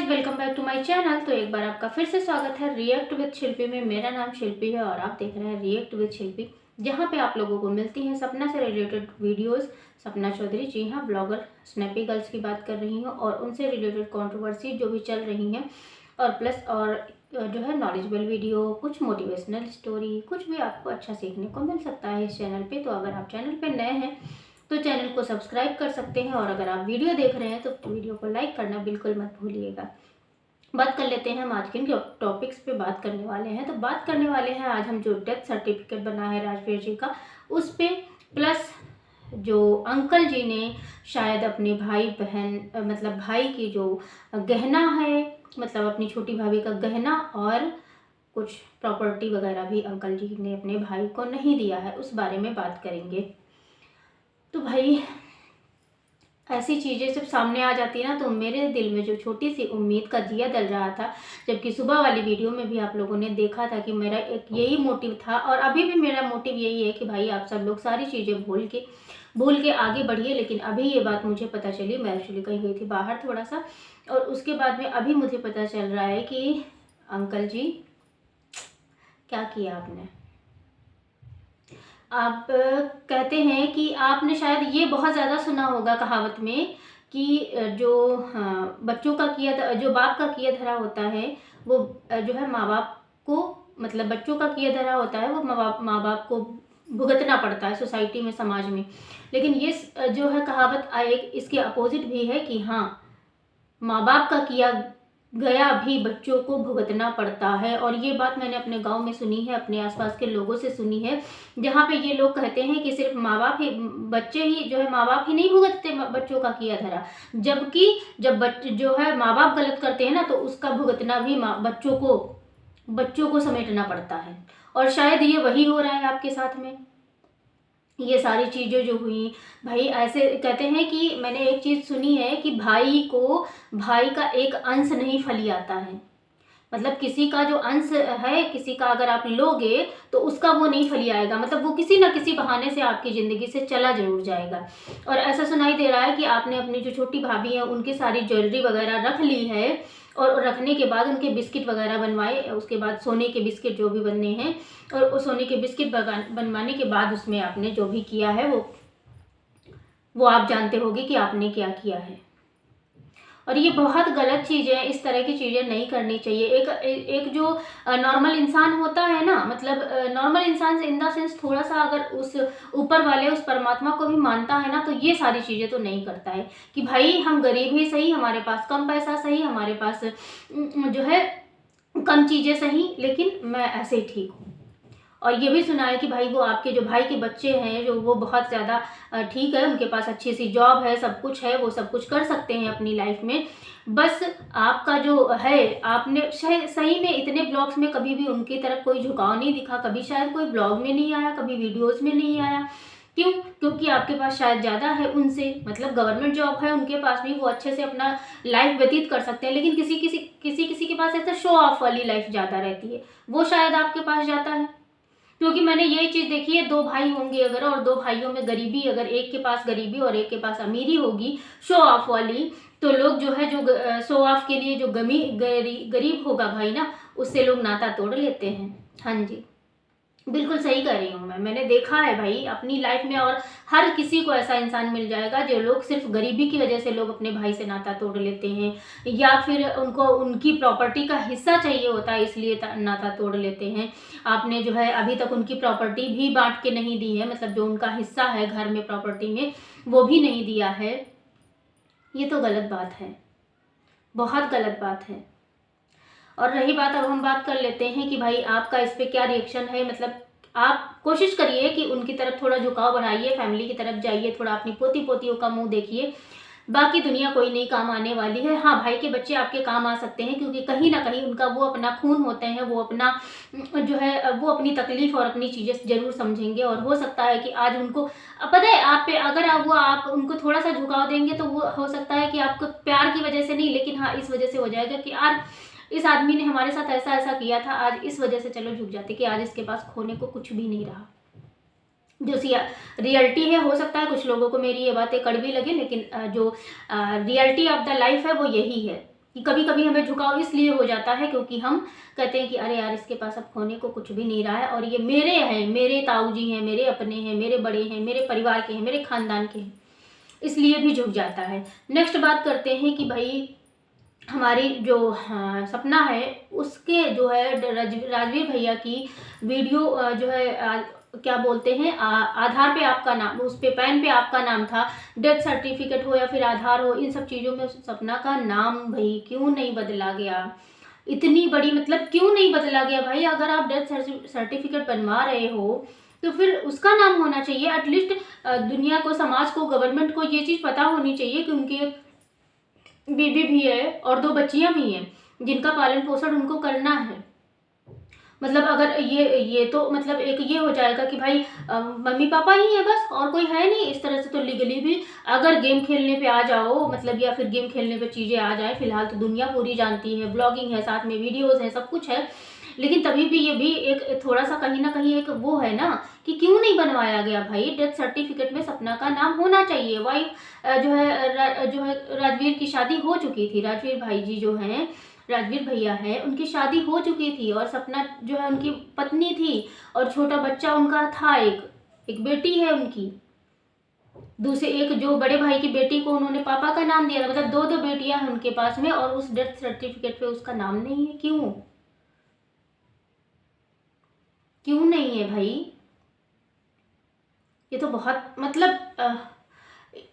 Welcome back to my channel. तो एक बार आपका फिर से स्वागत है रिएक्ट विद शिल्पी में। मेरा नाम शिल्पी है और आप देख रहे हैं रिएक्ट विद शिल्पी, जहां पे आप लोगों को मिलती हैं सपना से रिलेटेड वीडियोस। सपना चौधरी, जी हाँ, ब्लॉगर स्नैपी गर्ल्स की बात कर रही हूँ और उनसे रिलेटेड कंट्रोवर्सी जो भी चल रही हैं, और प्लस और जो है नॉलेजेबल वीडियो, कुछ मोटिवेशनल स्टोरी, कुछ भी आपको अच्छा सीखने को मिल सकता है इस चैनल पे। तो अगर आप चैनल पे नए हैं तो चैनल को सब्सक्राइब कर सकते हैं, और अगर आप वीडियो देख रहे हैं तो वीडियो को लाइक करना बिल्कुल मत भूलिएगा। बात कर लेते हैं हम आज किन टॉपिक्स पे बात करने वाले हैं। तो बात करने वाले हैं आज हम जो डेथ सर्टिफिकेट बना है राजवीर जी का, उस पे, प्लस जो अंकल जी ने शायद अपने भाई बहन मतलब भाई की जो गहना है, मतलब अपनी छोटी भाभी का गहना और कुछ प्रॉपर्टी वगैरह भी अंकल जी ने अपने भाई को नहीं दिया है, उस बारे में बात करेंगे। तो भाई ऐसी चीज़ें जब सामने आ जाती है ना, तो मेरे दिल में जो छोटी सी उम्मीद का दिया जल रहा था, जबकि सुबह वाली वीडियो में भी आप लोगों ने देखा था कि मेरा एक यही मोटिव था, और अभी भी मेरा मोटिव यही है कि भाई आप सब लोग सारी चीज़ें भूल के आगे बढ़िए। लेकिन अभी ये बात मुझे पता चली, मैं एक्चुअली कहीं गई थी बाहर थोड़ा सा, और उसके बाद में अभी मुझे पता चल रहा है कि अंकल जी क्या किया आपने। आप कहते हैं कि आपने शायद ये बहुत ज़्यादा सुना होगा कहावत में कि जो बच्चों का किया, जो बाप का किया धरा होता है वो जो है माँ बाप को, मतलब बच्चों का किया धरा होता है वो माँ बाप को भुगतना पड़ता है सोसाइटी में, समाज में। लेकिन ये जो है कहावत एक इसके अपोजिट भी है कि हाँ, माँ बाप का किया गया भी बच्चों को भुगतना पड़ता है। और ये बात मैंने अपने गांव में सुनी है, अपने आसपास के लोगों से सुनी है, जहाँ पे ये लोग कहते हैं कि सिर्फ माँ बाप ही, बच्चे ही जो है, माँ बाप ही नहीं भुगतते बच्चों का किया धरा, जबकि जब बच्चे जो है माँ बाप गलत करते हैं ना, तो उसका भुगतना भी बच्चों को समेटना पड़ता है। और शायद ये वही हो रहा है आपके साथ में। ये सारी चीज़ें जो हुई, भाई ऐसे कहते हैं कि मैंने एक चीज़ सुनी है कि भाई का एक अंश नहीं फली आता है। मतलब किसी का जो अंश है, किसी का अगर आप लोगे तो उसका वो नहीं फली आएगा, मतलब वो किसी ना किसी बहाने से आपकी ज़िंदगी से चला जरूर जाएगा। और ऐसा सुनाई दे रहा है कि आपने अपनी जो छोटी भाभी है उनकी सारी ज्वेलरी वगैरह रख ली है, और रखने के बाद उनके बिस्किट वगैरह बनवाए, उसके बाद सोने के बिस्किट जो भी बनने हैं, और उस सोने के बिस्किट बनवाने के बाद उसमें आपने जो भी किया है वो आप जानते होंगे कि आपने क्या किया है। और ये बहुत गलत चीज़ है, इस तरह की चीज़ें नहीं करनी चाहिए। एक जो नॉर्मल इंसान होता है ना, मतलब नॉर्मल इंसान इन द सेंस थोड़ा सा अगर उस ऊपर वाले, उस परमात्मा को भी मानता है ना, तो ये सारी चीज़ें तो नहीं करता है कि भाई हम गरीब ही सही, हमारे पास कम पैसा सही, हमारे पास जो है कम चीज़ें सही, लेकिन मैं ऐसे ही ठीक हूँ। और ये भी सुना है कि भाई वो आपके जो भाई के बच्चे हैं जो, वो बहुत ज़्यादा ठीक है, उनके पास अच्छी सी जॉब है, सब कुछ है, वो सब कुछ कर सकते हैं अपनी लाइफ में। बस आपका जो है, आपने शायद सही में इतने ब्लॉग्स में कभी भी उनकी तरफ कोई झुकाव नहीं दिखा, कभी शायद कोई ब्लॉग में नहीं आया, कभी वीडियोज़ में नहीं आया। क्यों? क्योंकि आपके पास शायद ज़्यादा है उनसे, मतलब गवर्नमेंट जॉब है उनके पास भी, वो अच्छे से अपना लाइफ व्यतीत कर सकते हैं। लेकिन किसी के पास ऐसा शो ऑफ वाली लाइफ ज़्यादा रहती है, वो शायद आपके पास जाता है। क्योंकि मैंने ये चीज़ देखी है, दो भाई होंगे अगर, और दो भाइयों में गरीबी, अगर एक के पास गरीबी और एक के पास अमीरी होगी शो ऑफ वाली, तो लोग जो है, जो शो ऑफ के लिए जो गरीब होगा भाई ना, उससे लोग नाता तोड़ लेते हैं। हाँ जी, बिल्कुल सही कर रही हूँ मैंने देखा है भाई अपनी लाइफ में, और हर किसी को ऐसा इंसान मिल जाएगा जो लोग सिर्फ गरीबी की वजह से लोग अपने भाई से नाता तोड़ लेते हैं, या फिर उनको उनकी प्रॉपर्टी का हिस्सा चाहिए होता है इसलिए नाता तोड़ लेते हैं। आपने जो है अभी तक उनकी प्रॉपर्टी भी बांट के नहीं दी है, मतलब जो उनका हिस्सा है घर में प्रॉपर्टी में वो भी नहीं दिया है। ये तो गलत बात है, बहुत गलत बात है। और रही बात, अब हम बात कर लेते हैं कि भाई आपका इस पे क्या रिएक्शन है। मतलब आप कोशिश करिए कि उनकी तरफ थोड़ा झुकाव बढ़ाइए, फैमिली की तरफ जाइए, थोड़ा अपनी पोती पोतियों का मुंह देखिए। बाकी दुनिया कोई नहीं काम आने वाली है। हाँ, भाई के बच्चे आपके काम आ सकते हैं, क्योंकि कहीं ना कहीं उनका वो अपना खून होते हैं, वो अपना जो है वो अपनी तकलीफ और अपनी चीज़ें जरूर समझेंगे। और हो सकता है कि आज उनको पता है आप पे, अगर आप उनको थोड़ा सा झुकाव देंगे तो वो हो सकता है कि आपको प्यार की वजह से नहीं, लेकिन हाँ इस वजह से हो जाएगा कि यार इस आदमी ने हमारे साथ ऐसा ऐसा किया था, आज इस वजह से चलो झुक जाते कि आज इसके पास खोने को कुछ भी नहीं रहा। जो रियलिटी है, हो सकता है कुछ लोगों को मेरी ये बातें कड़वी लगे, लेकिन जो रियलिटी ऑफ द लाइफ है वो यही है कि कभी कभी हमें झुकाव इसलिए हो जाता है क्योंकि हम कहते हैं कि अरे यार इसके पास अब खोने को कुछ भी नहीं रहा है और ये मेरे हैं, मेरे ताऊ जी हैं, मेरे अपने हैं, मेरे बड़े हैं, मेरे परिवार के हैं, मेरे खानदान के हैं, इसलिए भी झुक जाता है। नेक्स्ट बात करते हैं कि भाई हमारी जो सपना है उसके जो है राजवीर भैया की वीडियो जो है क्या बोलते हैं आधार पे आपका नाम, उस पे पैन पे आपका नाम था, डेथ सर्टिफिकेट हो या फिर आधार हो, इन सब चीज़ों में उस सपना का नाम भाई क्यों नहीं बदला गया? इतनी बड़ी मतलब क्यों नहीं बदला गया भाई? अगर आप डेथ सर्टिफिकेट बनवा रहे हो तो फिर उसका नाम होना चाहिए। एटलीस्ट दुनिया को, समाज को, गवर्नमेंट को ये चीज़ पता होनी चाहिए कि उनकी बीवी भी है और 2 बच्चियां भी हैं जिनका पालन पोषण उनको करना है। मतलब अगर ये तो मतलब एक ये हो जाएगा कि भाई मम्मी पापा ही है बस और कोई है नहीं, इस तरह से तो लीगली भी अगर गेम खेलने पे आ जाओ मतलब, या फिर गेम खेलने पे चीज़ें आ जाए, फिलहाल तो दुनिया पूरी जानती है, ब्लॉगिंग है, साथ में वीडियोज़ है, सब कुछ है, लेकिन तभी भी ये भी एक थोड़ा सा कहीं ना कहीं एक वो है ना कि क्यों नहीं बनवाया गया भाई? डेथ सर्टिफिकेट में सपना का नाम होना चाहिए। वाइफ जो है राजवीर की शादी हो चुकी थी, राजवीर भाई जी जो हैं, राजवीर भैया हैं, उनकी शादी हो चुकी थी और सपना जो है उनकी पत्नी थी और छोटा बच्चा उनका था, एक बेटी है उनकी। दूसरे एक जो बड़े भाई की बेटी को उन्होंने पापा का नाम दिया था, मतलब 2 बेटियां हैं उनके पास में और उस डेथ सर्टिफिकेट पे उसका नाम नहीं है। क्यों क्यों नहीं है भाई? ये तो बहुत मतलब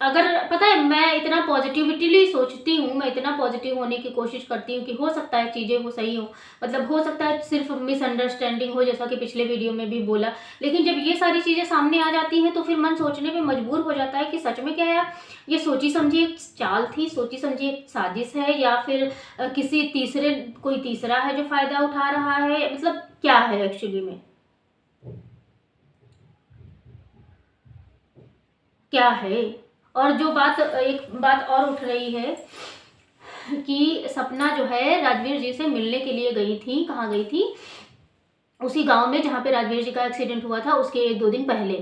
अगर पता है, मैं इतना पॉजिटिविटीली सोचती हूँ, मैं इतना पॉजिटिव होने की कोशिश करती हूँ कि हो सकता है चीज़ें वो सही हो, मतलब हो सकता है सिर्फ मिसअंडरस्टैंडिंग हो, जैसा कि पिछले वीडियो में भी बोला, लेकिन जब ये सारी चीज़ें सामने आ जाती हैं तो फिर मन सोचने पे मजबूर हो जाता है कि सच में क्या यार ये सोची समझी एक चाल थी, सोची समझी एक साजिश है, या फिर किसी कोई तीसरा है जो फ़ायदा उठा रहा है, मतलब क्या है एक्चुअली में, क्या है? और जो बात, एक बात और उठ रही है कि सपना जो है राजवीर जी से मिलने के लिए गई थी। कहाँ गई थी? उसी गांव में जहाँ पे राजवीर जी का एक्सीडेंट हुआ था उसके 1-2 दिन पहले।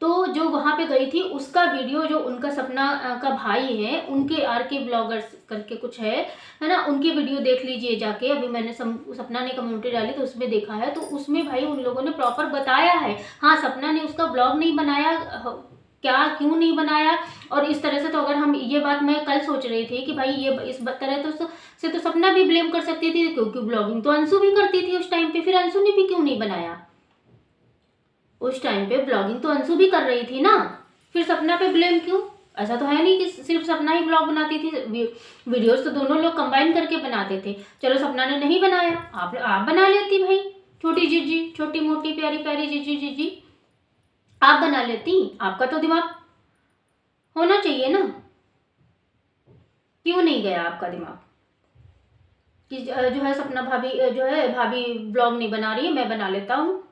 तो जो वहाँ पे गई थी उसका वीडियो, जो उनका सपना का भाई है, उनके आर.के. ब्लॉगर्स करके कुछ है ना, उनकी वीडियो देख लीजिए जाके। अभी मैंने सपना ने कम्युनिटी डाली तो उसमें देखा है, तो उसमें भाई उन लोगों ने प्रॉपर बताया है। हाँ, सपना ने उसका ब्लॉग नहीं बनाया, क्या क्यों नहीं बनाया? और इस तरह से तो अगर हम, ये बात मैं कल सोच रही थी कि भाई ये इस तरह तो सपना भी ब्लेम कर सकती थी क्योंकि ब्लॉगिंग तो अंशु भी करती थी उस टाइम पे, फिर अंशु ने भी क्यों नहीं बनाया? उस टाइम पे ब्लॉगिंग तो अंशु भी कर रही थी ना, फिर सपना पे ब्लेम क्यों? ऐसा तो है नहीं कि सिर्फ सपना ही ब्लॉग बनाती थी, वीडियोस तो दोनों लोग कंबाइन करके बनाते थे। चलो सपना ने नहीं बनाया, आप बना लेती भाई, छोटी जीजी, छोटी मोटी प्यारी प्यारी जीजी आप बना लेती, आपका तो दिमाग होना चाहिए ना, क्यों नहीं गया आपका दिमाग कि जो है सपना भाभी जो है भाभी ब्लॉग नहीं बना रही है, मैं बना लेता हूँ,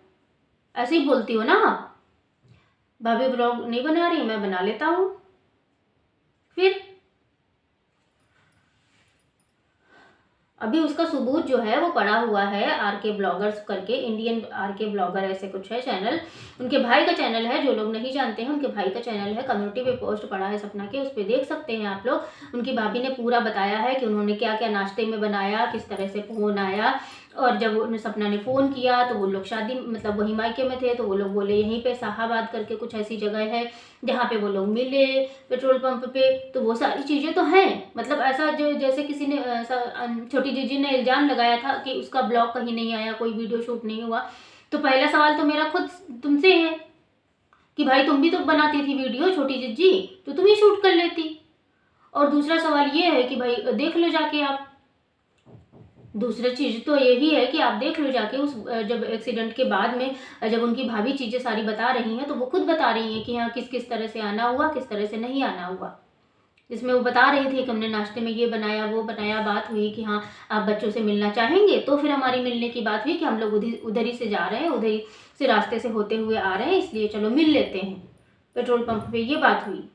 ऐसे ही बोलती हो ना आप, भाभी ब्लॉग नहीं बना रही मैं बना लेता हूँ। फिर अभी उसका सबूत जो है वो पड़ा हुआ है, आर.के. ब्लॉगर्स करके, इंडियन आर.के. ब्लॉगर ऐसे कुछ है चैनल, उनके भाई का चैनल है, जो लोग नहीं जानते हैं उनके भाई का चैनल है, कम्युनिटी पे पोस्ट पड़ा है सपना के, उस पर देख सकते हैं आप लोग। उनकी भाभी ने पूरा बताया है कि उन्होंने क्या क्या नाश्ते में बनाया, किस तरह से फ़ोन आया, और जब उन्हें सपना ने फ़ोन किया तो वो लोग शादी मतलब वही मायके में थे, तो वो लोग बोले यहीं पे शाहाबाद करके कुछ ऐसी जगह है जहाँ पे वो लोग मिले पेट्रोल पंप पे, तो वो सारी चीज़ें तो हैं। मतलब ऐसा जो जैसे किसी ने छोटी जीजी ने इल्ज़ाम लगाया था कि उसका ब्लॉग कहीं नहीं आया, कोई वीडियो शूट नहीं हुआ, तो पहला सवाल तो मेरा खुद तुमसे है कि भाई तुम भी तो बनाती थी वीडियो छोटी जीजी, तो तुम ही शूट कर लेती। और दूसरा सवाल ये है कि भाई देख लो जाके आप, दूसरी चीज़ तो यही है कि आप देख लो जाके उस जब एक्सीडेंट के बाद में जब उनकी भाभी चीज़ें सारी बता रही हैं तो वो खुद बता रही हैं कि हाँ किस किस तरह से आना हुआ, किस तरह से नहीं आना हुआ। जिसमें वो बता रही थी कि हमने नाश्ते में ये बनाया वो बनाया, बात हुई कि हाँ आप बच्चों से मिलना चाहेंगे, तो फिर हमारी मिलने की बात हुई कि हम लोग उधर ही से जा रहे हैं, उधर ही से रास्ते से होते हुए आ रहे हैं, इसलिए चलो मिल लेते हैं पेट्रोल पंप पे, ये बात हुई।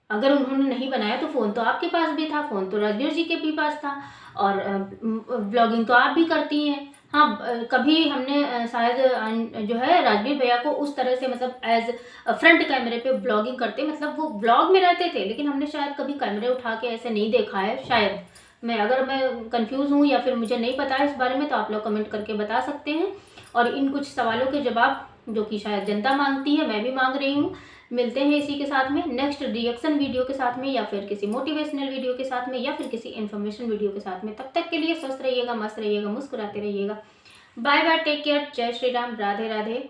अगर उन्होंने नहीं बनाया तो फ़ोन तो आपके पास भी था, फ़ोन तो रणवीर जी के भी पास था, और ब्लॉगिंग तो आप भी करती हैं। हाँ, कभी हमने शायद जो है राजवीर भैया को उस तरह से मतलब एज़ फ्रंट कैमरे पे व्लॉगिंग करते, मतलब वो व्लॉग में रहते थे, लेकिन हमने शायद कभी कैमरे उठा के ऐसे नहीं देखा है शायद। अगर मैं कन्फ्यूज़ हूँ या फिर मुझे नहीं पता है इस बारे में, तो आप लोग कमेंट करके बता सकते हैं। और इन कुछ सवालों के जवाब जो कि शायद जनता माँगती है, मैं भी माँग रही हूँ। मिलते हैं इसी के साथ में नेक्स्ट रिएक्शन वीडियो के साथ में, या फिर किसी मोटिवेशनल वीडियो के साथ में, या फिर किसी इन्फॉर्मेशन वीडियो के साथ में। तब तक के लिए स्वस्थ रहिएगा, मस्त रहिएगा, मुस्कुराते रहिएगा। बाय बाय, टेक केयर, जय Shri Ram, Radhe Radhe.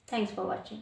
Thanks for watching.